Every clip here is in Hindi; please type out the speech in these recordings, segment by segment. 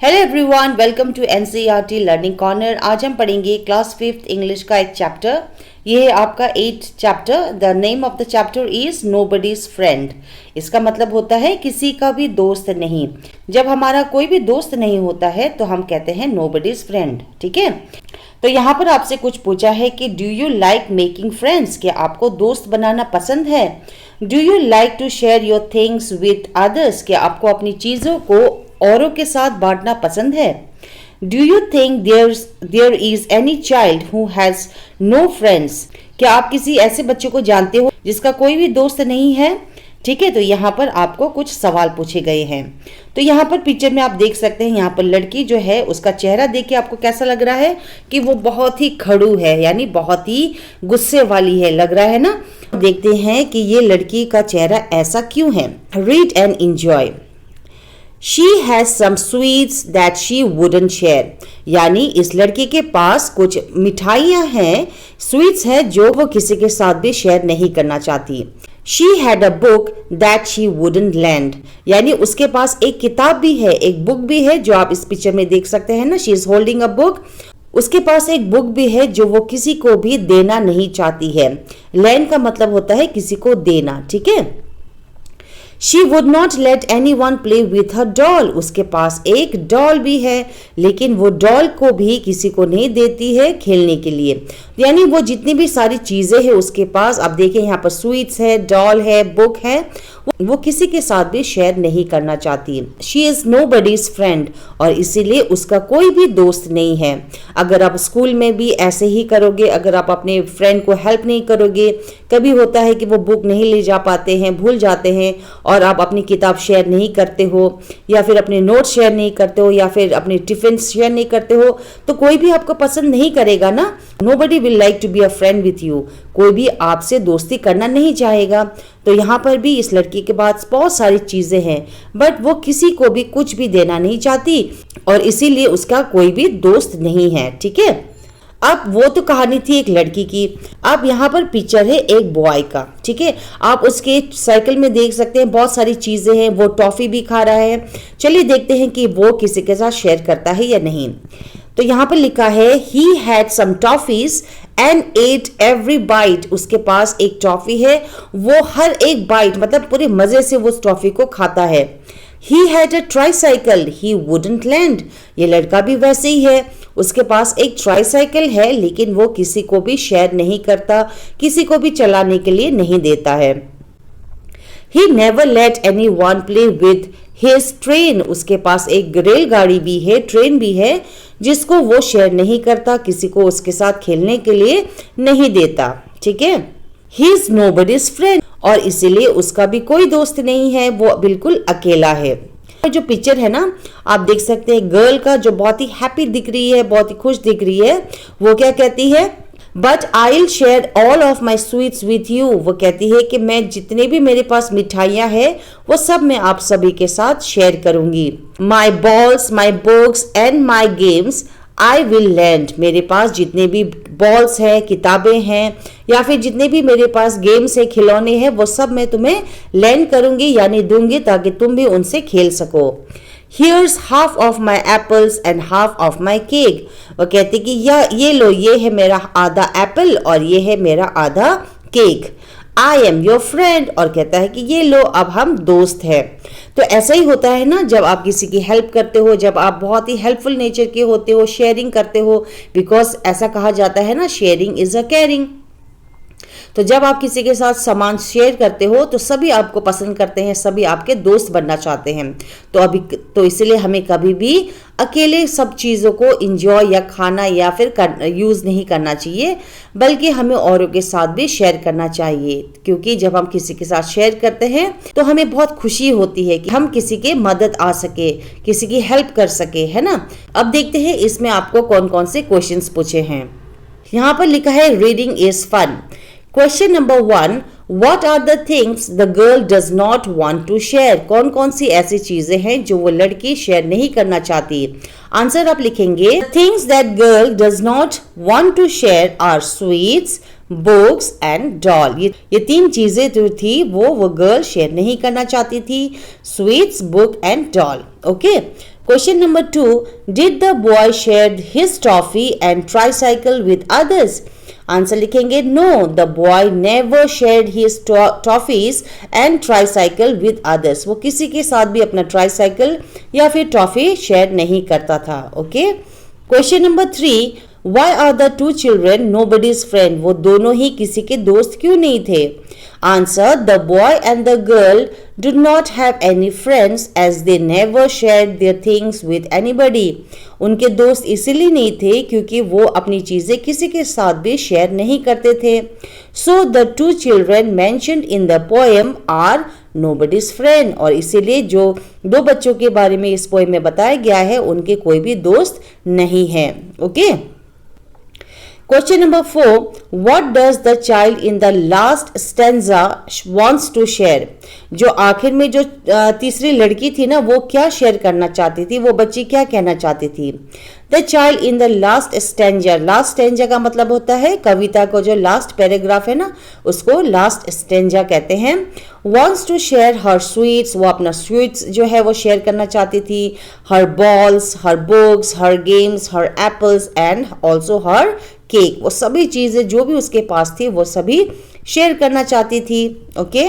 Hello everyone, welcome to NCERT learning corner. आज हम पढ़ेंगे क्लास 5th इंग्लिश का एक चैप्टर। ये है आपका 8th chapter. The name of the chapter is nobody's friend. इसका मतलब होता है किसी का भी दोस्त नहीं। जब हमारा कोई भी दोस्त नहीं होता है तो हम कहते हैं नोबडीज फ्रेंड। ठीक है, तो यहाँ पर आपसे कुछ पूछा है कि do you like making friends, क्या आपको दोस्त बनाना पसंद है? Do you like to share your things with others, क्या आपको अपनी चीज़ों को औरों के साथ बांटना पसंद है? Do you think there is any child who has no friends, क्या आप किसी ऐसे बच्चे को जानते हो जिसका कोई भी दोस्त नहीं है? ठीक है, तो यहाँ पर आपको कुछ सवाल पूछे गए हैं। तो यहाँ पर पिक्चर में आप देख सकते हैं, यहाँ पर लड़की जो है उसका चेहरा देख के आपको कैसा लग रहा है कि वो बहुत ही खड़ू है, यानी बहुत ही गुस्से वाली है, लग रहा है ना। देखते हैं कि ये लड़की का चेहरा ऐसा क्यों है। Read and enjoy. She has some sweets that she wouldn't share, यानी इस लड़की के पास कुछ मिठाइयाँ हैं, स्वीट्स है जो वो किसी के साथ भी शेयर नहीं करना चाहती। She had a book that she wouldn't lend, यानी उसके पास एक किताब भी है, एक बुक भी है जो आप इस पिक्चर में देख सकते हैं ना। She is holding a book, उसके पास एक बुक भी है जो वो किसी को भी देना नहीं चाहती है। lend का मतलब होता है किसी को देना। ठीक है, She would not let anyone play with her doll, उसके पास एक डॉल भी है लेकिन वो डॉल को भी किसी को नहीं देती है खेलने के लिए। यानी वो जितनी भी सारी चीज़ें हैं उसके पास, आप देखें यहाँ पर स्वीट्स है, डॉल है, बुक है, वो किसी के साथ भी शेयर नहीं करना चाहती। शी इज़ नोबडीज फ्रेंड, और इसीलिए उसका कोई भी दोस्त नहीं है। अगर आप स्कूल में भी ऐसे ही करोगे, अगर आप अपने फ्रेंड को हेल्प नहीं करोगे, कभी होता है कि वो बुक नहीं ले जा पाते हैं, भूल जाते हैं, और आप अपनी किताब शेयर नहीं करते हो, या फिर अपने नोट शेयर नहीं करते हो, या फिर अपने टिफिन शेयर नहीं करते हो, तो कोई भी आपको पसंद नहीं करेगा ना। Nobody will like to be a friend with you, कोई भी आपसे दोस्ती करना नहीं चाहेगा। तो यहाँ पर भी इस लड़की के पास बहुत सारी चीज़ें हैं बट वो किसी को भी कुछ भी देना नहीं चाहती, और इसीलिए उसका कोई भी दोस्त नहीं है। ठीक है, अब वो तो कहानी थी एक लड़की की। अब यहाँ पर पिक्चर है एक बॉय का। ठीक है, आप उसके साइकिल में देख सकते हैं बहुत सारी चीज़ें हैं, वो टॉफ़ी भी खा रहा है। चलिए देखते हैं कि वो किसी के साथ शेयर करता है या नहीं। तो यहाँ पर लिखा है he had some toffees and at every bite, उसके पास एक टॉफी है, वो हर एक बाइट मतलब पूरे मजे से वो उस टॉफी को खाता है। He had a tricycle he wouldn't land, ये लड़का भी वैसे ही है, उसके पास एक ट्राईसाइकिल है लेकिन वो किसी को भी शेयर नहीं करता, किसी को भी चलाने के लिए नहीं देता है। He never let anyone play with his train, उसके पास एक रेलगाड़ी भी है, ट्रेन भी है, जिसको वो शेयर नहीं करता, किसी को उसके साथ खेलने के लिए नहीं देता। ठीक है, He is nobody's friend, और इसीलिए उसका भी कोई दोस्त नहीं है, वो बिल्कुल अकेला है। जो पिक्चर है ना, आप देख सकते हैं गर्ल का जो बहुत ही हैप्पी दिख रही है, बहुत ही खुश दिख रही है, वो क्या कहती है? But I will share all of my sweets with you, वो कहती है कि मैं जितने भी मेरे पास मिठाइयाँ हैं वो सब मैं आप सभी के साथ शेयर करूंगी। My balls, my books and my games I will lend, मेरे पास जितने भी बॉल्स हैं, किताबें हैं, या फिर जितने भी मेरे पास गेम्स है, खिलौने हैं, वो सब मैं तुम्हें लैंड करूंगी यानी दूंगी ताकि तुम भी उनसे खेल सको। Here's half of my apples and half of my cake, वो कहती कि ये लो, ये है मेरा आधा एप्पल और ये है मेरा आधा cake. I am your friend, और कहता है कि ये लो, अब हम दोस्त हैं। तो ऐसा ही होता है ना, जब आप किसी की हेल्प करते हो, जब आप बहुत ही हेल्पफुल नेचर के होते हो, शेयरिंग करते हो, बिकॉज ऐसा कहा जाता है ना, शेयरिंग इज अ केयरिंग। तो जब आप किसी के साथ सामान शेयर करते हो तो सभी आपको पसंद करते हैं, सभी आपके दोस्त बनना चाहते हैं। तो इसलिए हमें कभी भी अकेले सब चीज़ों को एंजॉय या खाना या फिर यूज़ नहीं करना चाहिए, बल्कि हमें औरों के साथ भी शेयर करना चाहिए, क्योंकि जब हम किसी के साथ शेयर करते हैं तो हमें बहुत खुशी होती है कि हम किसी के मदद आ सके, किसी की हेल्प कर सके, है ना। अब देखते हैं इसमें आपको कौन कौन से क्वेश्चंस पूछे हैं। यहाँ पर लिखा है reading is fun. Question number 1, What are the things the girl does not want to share? कौन कौन सी ऐसी चीजें हैं जो वो लड़की शेयर नहीं करना चाहती? आंसर आप लिखेंगे The things that girl does not want to share are sweets, books and doll. ये तीन चीजें जो थी वो गर्ल शेयर नहीं करना चाहती थी, sweets, book and doll. Okay, Question number 2. Did the boy share his toffee and tricycle with others? Answer लिखेंगे no, the boy never shared his toffees and tricycle with others. वो किसी के साथ भी अपना ट्राईसाइकिल या फिर टॉफी शेयर नहीं करता था. Okay. Question number 3. Why are the two children nobody's friend? वो दोनों ही किसी के दोस्त क्यों नहीं थे? Answer. The boy and the girl did not have any friends as they never shared their things with anybody. उनके दोस्त इसीलिए नहीं थे क्योंकि वो अपनी चीजें किसी के साथ भी शेयर नहीं करते थे. So the two children mentioned in the poem are nobody's friend. और इसीलिए जो दो बच्चों के बारे में इस पोएम में बताया गया है उनके कोई भी दोस्त नहीं है. Okay. Question number 4. What does the child in the last stanza wants to share? जो आखिर में जो तीसरी लड़की थी ना वो क्या शेयर करना चाहती थी, वो बच्ची क्या कहना चाहती थी? The child in the last stanza. Last stanza का मतलब होता है कविता को जो लास्ट पैराग्राफ है ना उसको लास्ट स्टेंजा कहते हैं. wants to share her sweets. वो अपना स्वीट्स जो है वो शेयर करना चाहती थी. her balls, her books, her games, her apples and also her cake. वो सभी चीजें जो भी उसके पास थी वो सभी शेयर करना चाहती थी. ओके.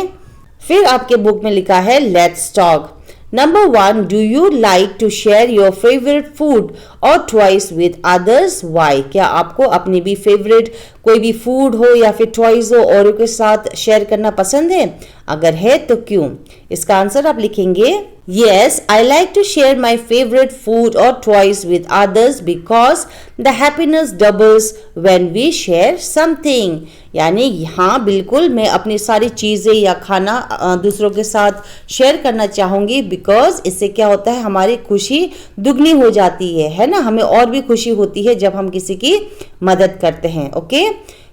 फिर आपके बुक में लिखा है let's talk. Number 1. Do you like to share your favourite food और टॉयज विद अदर्स? वाई. क्या आपको अपनी भी फेवरेट कोई भी फूड हो या फिर टॉयज हो औरों के साथ शेयर करना पसंद है? अगर है तो क्यों? इसका आंसर आप लिखेंगे Yes, I like to share my favorite food or toys with others because the happiness doubles when we share something. यानी हाँ बिल्कुल मैं अपनी सारी चीज़ें या खाना दूसरों के साथ शेयर करना चाहूँगी बिकॉज इससे क्या होता है हमारी खुशी दुगनी हो जाती है ना. हमें और भी खुशी होती है जब हम किसी की मदद करते हैं. Okay.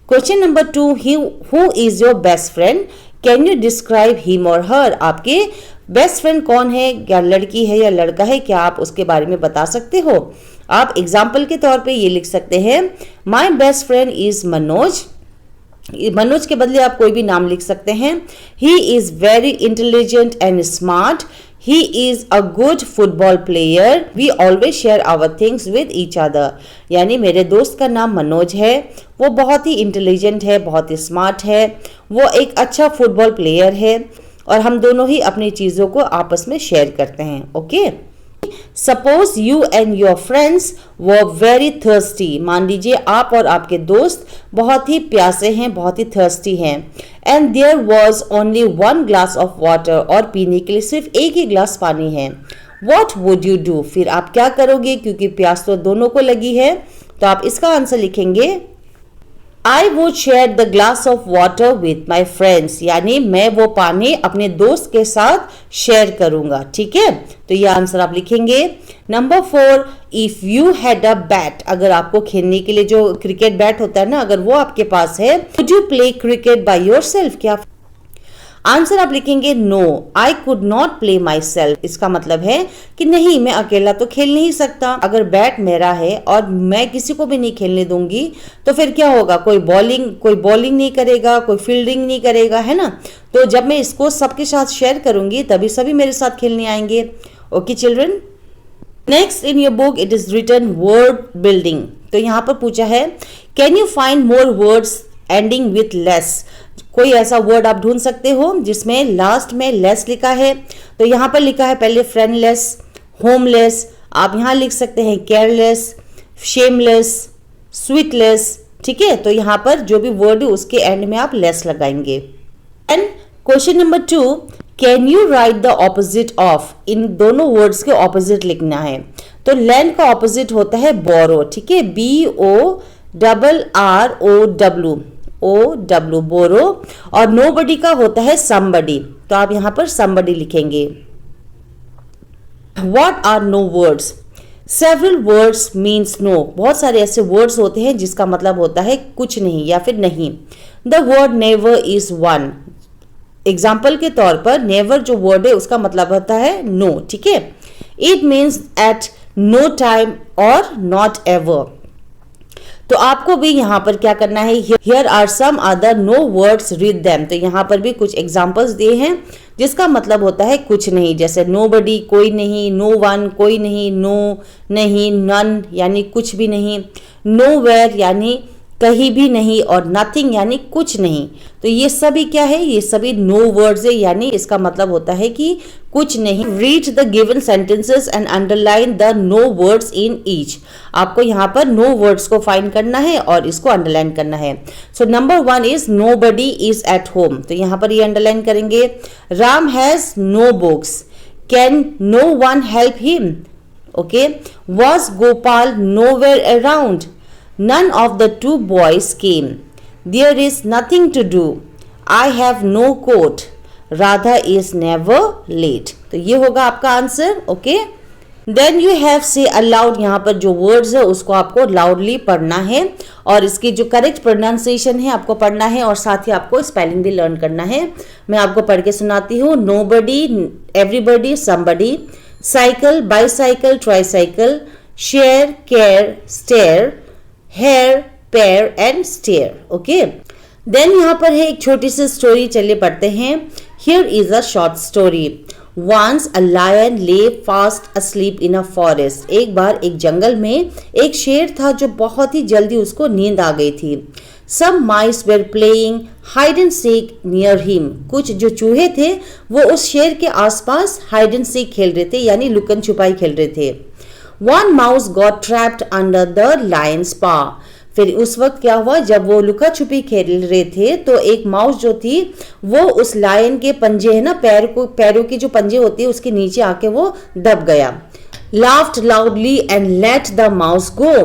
Question number 2. Who is your best friend? Can you describe him और हर? आपके बेस्ट फ्रेंड कौन है? क्या लड़की है या लड़का है? क्या आप उसके बारे में बता सकते हो? आप एग्जाम्पल के तौर पे ये लिख सकते हैं my best friend is Manoj. Manoj के बदले आप कोई भी नाम लिख सकते हैं. He is very intelligent and smart. He is a good football player. We always share our things with each other. यानी मेरे दोस्त का नाम मनोज है. वो बहुत ही इंटेलिजेंट है, बहुत ही स्मार्ट है. वो एक अच्छा फुटबॉल प्लेयर है और हम दोनों ही अपनी चीज़ों को आपस में शेयर करते हैं. Okay. Suppose you and your friends were very thirsty. मान लीजिए आप और आपके दोस्त बहुत ही प्यासे हैं, बहुत ही थर्स्टी हैं. And there was only 1 glass of water. और पीने के लिए सिर्फ एक ही ग्लास पानी है. What would you do? फिर आप क्या करोगे? क्योंकि प्यास तो दोनों को लगी है तो आप इसका आंसर लिखेंगे I would share the glass of water with my friends. यानी मैं वो पानी अपने दोस्त के साथ शेयर करूंगा. ठीक है. तो ये आंसर आप लिखेंगे. Number 4. If you had a bat. अगर आपको खेलने के लिए जो क्रिकेट बैट होता है ना अगर वो आपके पास है would you play cricket by yourself? क्या आंसर आप लिखेंगे no, I could not play myself. इसका मतलब है कि नहीं मैं अकेला तो खेल नहीं सकता. अगर बैट मेरा है और मैं किसी को भी नहीं खेलने दूंगी तो फिर क्या होगा? कोई बॉलिंग नहीं करेगा, कोई फील्डिंग नहीं करेगा, है ना. तो जब मैं इसको सबके साथ शेयर करूंगी तभी सभी मेरे साथ खेलने आएंगे. Okay children. Next in your book it is written word building. तो यहाँ पर पूछा है can you find more words ending with less. कोई ऐसा वर्ड आप ढूंढ सकते हो जिसमें लास्ट में लेस लिखा है. तो यहाँ पर लिखा है पहले फ्रेंडलेस, होमलेस. आप यहाँ लिख सकते हैं केयरलेस, शेमलेस, स्वीटलेस. ठीक है. तो यहाँ पर जो भी वर्ड है उसके एंड में आप लेस लगाएंगे. And question number 2. Can you write the opposite of. इन दोनों वर्ड्स के ऑपोजिट लिखना है. तो लैंड का ऑपोजिट होता है बोरो. ठीक है. BORROW बोरो. और नोबडी का होता है समबडी. तो आप यहां पर समबडी लिखेंगे. What are no words. Several words means no. बहुत सारे ऐसे वर्ड्स होते हैं जिसका मतलब होता है कुछ नहीं या फिर नहीं. The word never is one. Example के तौर पर नेवर जो वर्ड है उसका मतलब होता है नो. ठीक है. It means at no time और नॉट एवर. तो आपको भी यहाँ पर क्या करना है, here are some other no words read them. तो यहाँ पर भी कुछ एग्जाम्पल्स दिए हैं जिसका मतलब होता है कुछ नहीं, जैसे नोबडी कोई नहीं, नो वन कोई नहीं, नो नहीं, नन यानी कुछ भी नहीं, नोवेयर यानी कहीं भी नहीं, और नथिंग यानी कुछ नहीं। तो ये सभी क्या है, ये सभी नो वर्ड्स है, यानी इसका मतलब होता है कि कुछ नहीं। Read the given sentences and underline the no words in each. आपको यहाँ पर नो वर्ड्स को फाइंड करना है और इसको अंडरलाइन करना है। So number 1 is nobody is at home. तो यहाँ पर ये अंडरलाइन करेंगे। Ram has no books, can no one help him, okay. Was Gopal nowhere around, none of the two boys came, there is nothing to do, I have no coat, Radha is never late। तो ये होगा आपका answer, okay. Then you have say aloud, यहाँ पर जो वर्ड्स है उसको आपको लाउडली पढ़ना है और इसकी जो करेक्ट प्रोनाउंसिएशन है आपको पढ़ना है और साथ ही आपको स्पेलिंग भी लर्न करना है। मैं आपको पढ़ के सुनाती हूँ। Nobody, everybody, somebody, cycle, bicycle, tricycle, share, care, stare, hair, pair and stare, okay. Then यहाँ पर है एक छोटी सी स्टोरी, चलिए पढ़ते हैं। Here is a short story. Once a lion lay fast asleep in a forest. एक बार एक जंगल में एक शेर था जो बहुत ही जल्दी उसको नींद आ गई थी। Some mice were playing hide and seek near him. कुछ जो चूहे थे वो उस शेर के आसपास हाइड एंड सीक खेल रहे थे, यानी लुकन छुपाई खेल रहे थे। One mouse got trapped under the lion's paw। फिर उस वक्त क्या हुआ, जब वो लुका छुपी खेल रहे थे तो एक माउस जो थी वो उस लायन के पंजे है ना, पैरों की जो पंजे होती है उसके नीचे आके वो दब गया। Laughed loudly and let the mouse go।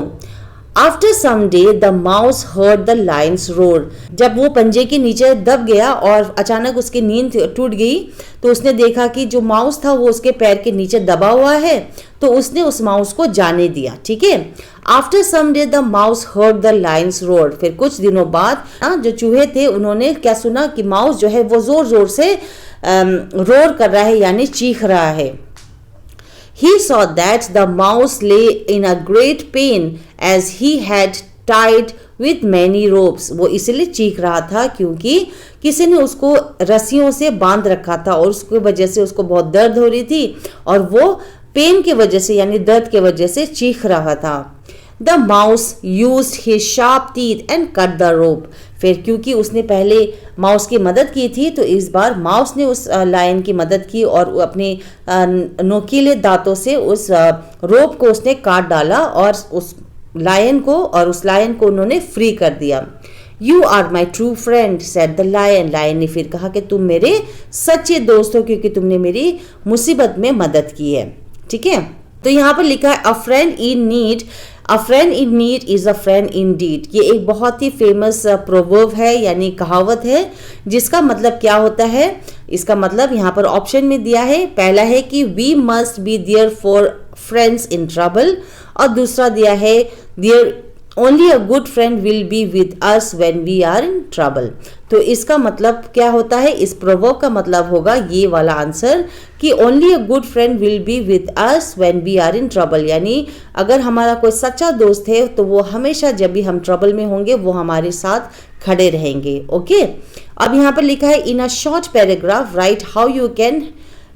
After some day the mouse heard the lion's roar। जब वो पंजे के नीचे दब गया और अचानक उसकी नींद टूट गई तो उसने देखा कि जो माउस था वो उसके पैर के नीचे दबा हुआ है, तो उसने उस माउस को जाने दिया, ठीक है। After some day the mouse heard the lion's roar। फिर कुछ दिनों बाद जो चूहे थे उन्होंने क्या सुना कि माउस जो है वो जोर जोर से रोर कर रहा है, यानी चीख रहा है। He saw that the mouse lay in a great pain as he had tied with many ropes। वो इसलिए चीख रहा था क्योंकि किसी ने उसको रस्सियों से बांध रखा था और उसकी वजह से उसको बहुत दर्द हो रही थी और वो पेन की वजह से यानी दर्द की वजह से चीख रहा था। The mouse used his sharp teeth and cut the rope। फिर क्योंकि उसने पहले माउस की मदद की थी तो इस बार माउस ने उस लायन की मदद की और अपने नोकीले दांतों से उस रोप को उसने काट डाला और उस लायन को उन्होंने फ्री कर दिया। You are my true friend said the lion। Lion ने फिर कहा कि तुम मेरे सच्चे दोस्त हो क्योंकि तुमने मेरी मुसीबत में मदद की है, ठीक है। तो यहाँ पर लिखा है a friend in need is a friend indeed। ये एक बहुत ही फेमस प्रोवर्ब है यानी कहावत है जिसका मतलब क्या होता है। इसका मतलब यहाँ पर ऑप्शन में दिया है। पहला है कि we must be there for friends in trouble और दूसरा दिया है there only a good friend will be with us when we are in trouble। तो इसका मतलब क्या होता है, इस प्रोवर्ब का मतलब होगा ये वाला आंसर कि only a good friend will be with us when we are in trouble। यानी अगर हमारा कोई सच्चा दोस्त है तो वो हमेशा जब भी हम ट्रबल में होंगे वो हमारे साथ खड़े रहेंगे, ओके। अब यहाँ पर लिखा है in a short paragraph write how you can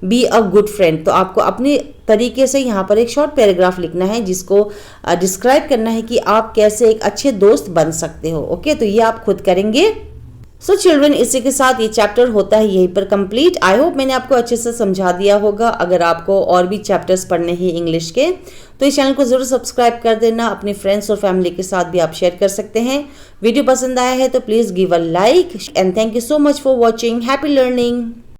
be a good friend. तो आपको अपने तरीके से यहाँ पर एक शॉर्ट पैराग्राफ लिखना है जिसको डिस्क्राइब करना है कि आप कैसे एक अच्छे दोस्त बन सकते हो, ओके। तो ये आप खुद करेंगे। सो चिल्ड्रन, इसी के साथ ये चैप्टर होता है यहीं पर कंप्लीट। आई होप मैंने आपको अच्छे से समझा दिया होगा। अगर आपको और भी चैप्टर्स पढ़ने हैं इंग्लिश के तो इस चैनल को जरूर सब्सक्राइब कर देना। अपने फ्रेंड्स और फैमिली के साथ भी आप शेयर कर सकते हैं। वीडियो पसंद आया है तो please give a like and thank you so much for watching. Happy learning.